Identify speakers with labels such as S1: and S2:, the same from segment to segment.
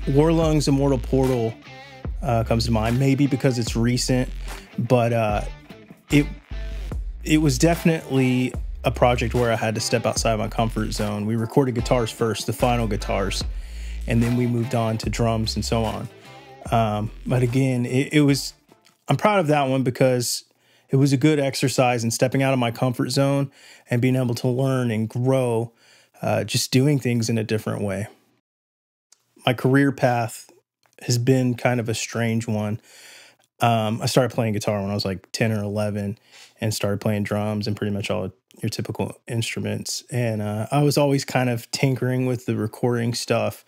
S1: Warlung's Immortal Portal comes to mind, maybe because it's recent, but it was definitely a project where I had to step outside my comfort zone. We recorded guitars first, the final guitars, and then we moved on to drums and so on. But again, I'm proud of that one because it was a good exercise in stepping out of my comfort zone and being able to learn and grow, just doing things in a different way. My career path has been kind of a strange one. I started playing guitar when I was like 10 or 11 and started playing drums and pretty much all your typical instruments. And I was always kind of tinkering with the recording stuff,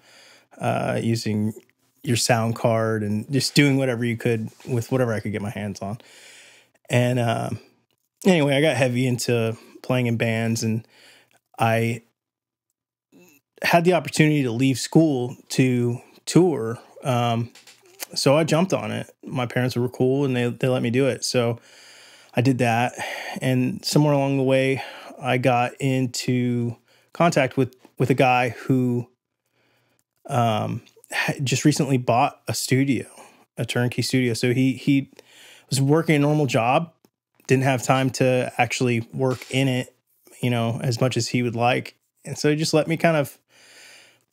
S1: using your sound card and just doing whatever you could with whatever I could get my hands on. And anyway, I got heavy into playing in bands, and I had the opportunity to leave school to tour. So I jumped on it. My parents were cool and they let me do it. So I did that. And somewhere along the way, I got into contact with a guy who just recently bought a studio, a turnkey studio. So he was working a normal job, didn't have time to actually work in it, as much as he would like. And so he just let me kind of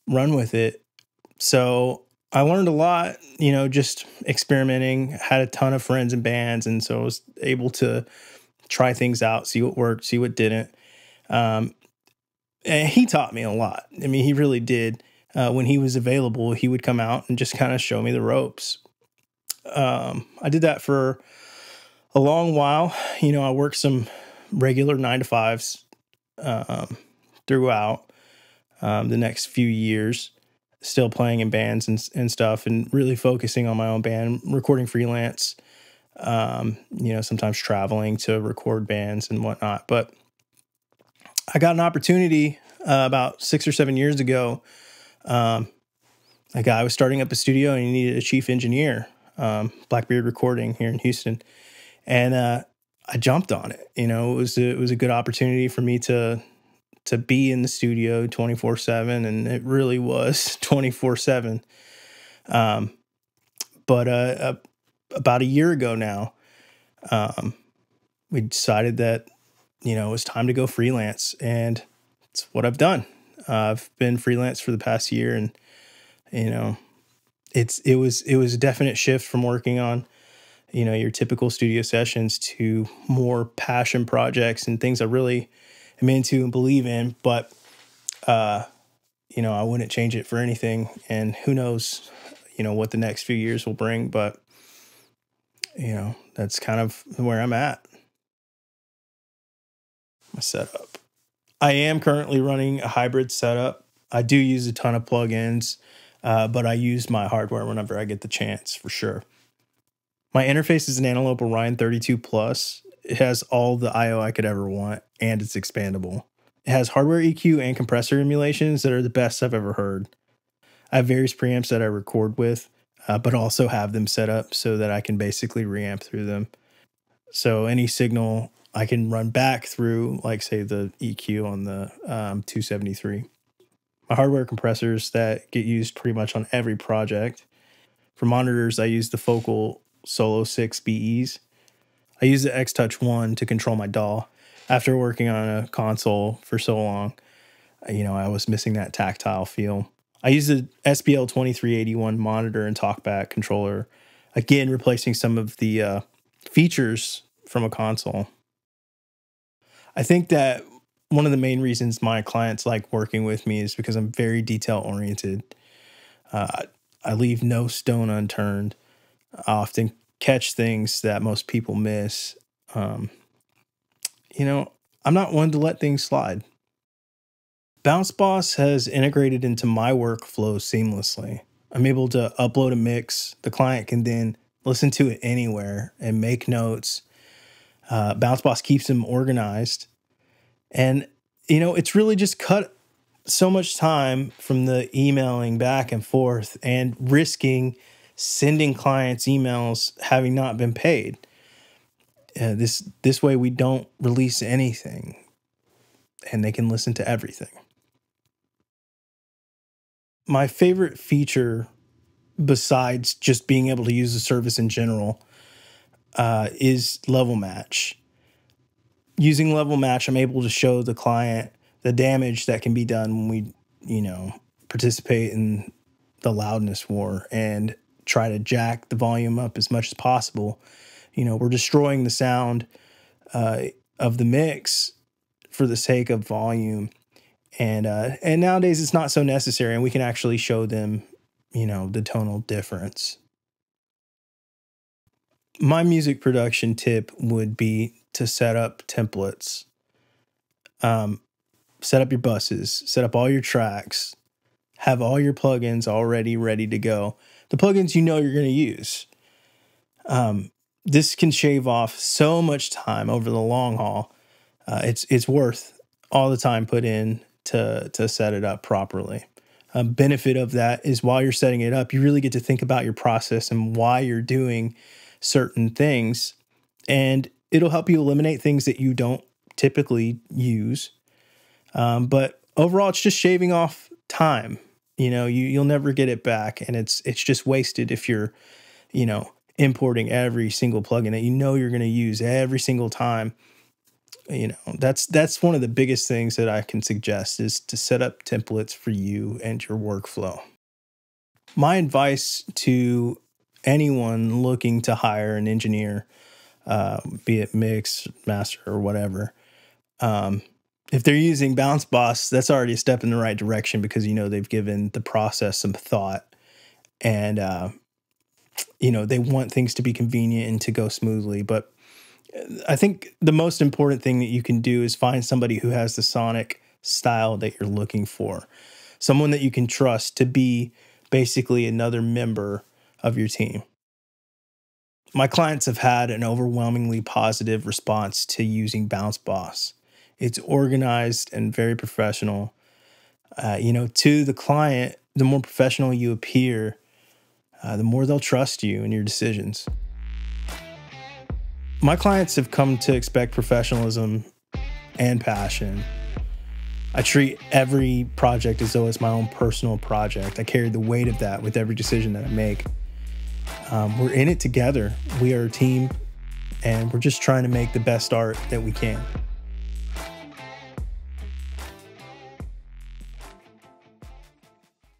S1: run with it. So I learned a lot, just experimenting, had a ton of friends in bands. And so I was able to try things out, see what worked, see what didn't. And he taught me a lot. I mean, he really did. When he was available, he would come out and just kind of show me the ropes. I did that for a long while. I worked some regular 9-to-5s throughout the next few years, still playing in bands and stuff, and really focusing on my own band, recording freelance, sometimes traveling to record bands and whatnot. But I got an opportunity about 6 or 7 years ago. A guy was starting up a studio and he needed a chief engineer, Blackbeard Recording here in Houston. And I jumped on it. It was a good opportunity for me to be in the studio 24/7, and it really was 24/7. But about a year ago now, we decided that, it was time to go freelance, and it's what I've done. I've been freelance for the past year, and, it was a definite shift from working on, your typical studio sessions to more passion projects and things I really am into and believe in. But, I wouldn't change it for anything. And who knows, what the next few years will bring. But, that's kind of where I'm at. My setup. I am currently running a hybrid setup. I do use a ton of plugins, but I use my hardware whenever I get the chance, for sure. My interface is an Antelope Orion 32 Plus. It has all the I/O I could ever want, and it's expandable. It has hardware EQ and compressor emulations that are the best I've ever heard. I have various preamps that I record with, but also have them set up so that I can basically reamp through them. So any signal I can run back through, like say the EQ on the 273. My hardware compressors that get used pretty much on every project. For monitors, I use the Focal Solo 6 BEs. I use the X-Touch 1 to control my DAW. After working on a console for so long, I was missing that tactile feel. I use the SPL 2381 monitor and TalkBack controller, again replacing some of the features from a console. I think that one of the main reasons my clients like working with me is because I'm very detail-oriented. I leave no stone unturned. I often catch things that most people miss. I'm not one to let things slide. Bounce Boss has integrated into my workflow seamlessly. I'm able to upload a mix. The client can then listen to it anywhere and make notes. Bounce Boss keeps them organized. And, it's really just cut so much time from the emailing back and forth and risking sending clients emails having not been paid. This way we don't release anything and they can listen to everything. My favorite feature besides just being able to use the service in general, is level match. Using level match, I'm able to show the client the damage that can be done when we, participate in the loudness war and try to jack the volume up as much as possible. We're destroying the sound of the mix for the sake of volume. And nowadays it's not so necessary, and we can actually show them, the tonal difference. My music production tip would be to set up templates. Set up your buses, set up all your tracks, have all your plugins already ready to go. The plugins you're going to use. This can shave off so much time over the long haul. It's worth all the time put in to set it up properly. A benefit of that is while you're setting it up, you really get to think about your process and why you're doing certain things. And it'll help you eliminate things that you don't typically use. But overall, it's just shaving off time. You'll never get it back. And it's just wasted if you're, importing every single plugin that you're going to use every single time. That's one of the biggest things that I can suggest, is to set up templates for you and your workflow. My advice to anyone looking to hire an engineer, be it mix, master, or whatever, if they're using Bounce Boss, that's already a step in the right direction, because they've given the process some thought, and they want things to be convenient and to go smoothly. But I think the most important thing that you can do is find somebody who has the sonic style that you're looking for. Someone that you can trust to be basically another member of your team. My clients have had an overwhelmingly positive response to using Bounce Boss. It's organized and very professional. To the client, the more professional you appear, the more they'll trust you in your decisions. My clients have come to expect professionalism and passion. I treat every project as though it's my own personal project. I carry the weight of that with every decision that I make. We're in it together. We are a team, and we're just trying to make the best art that we can.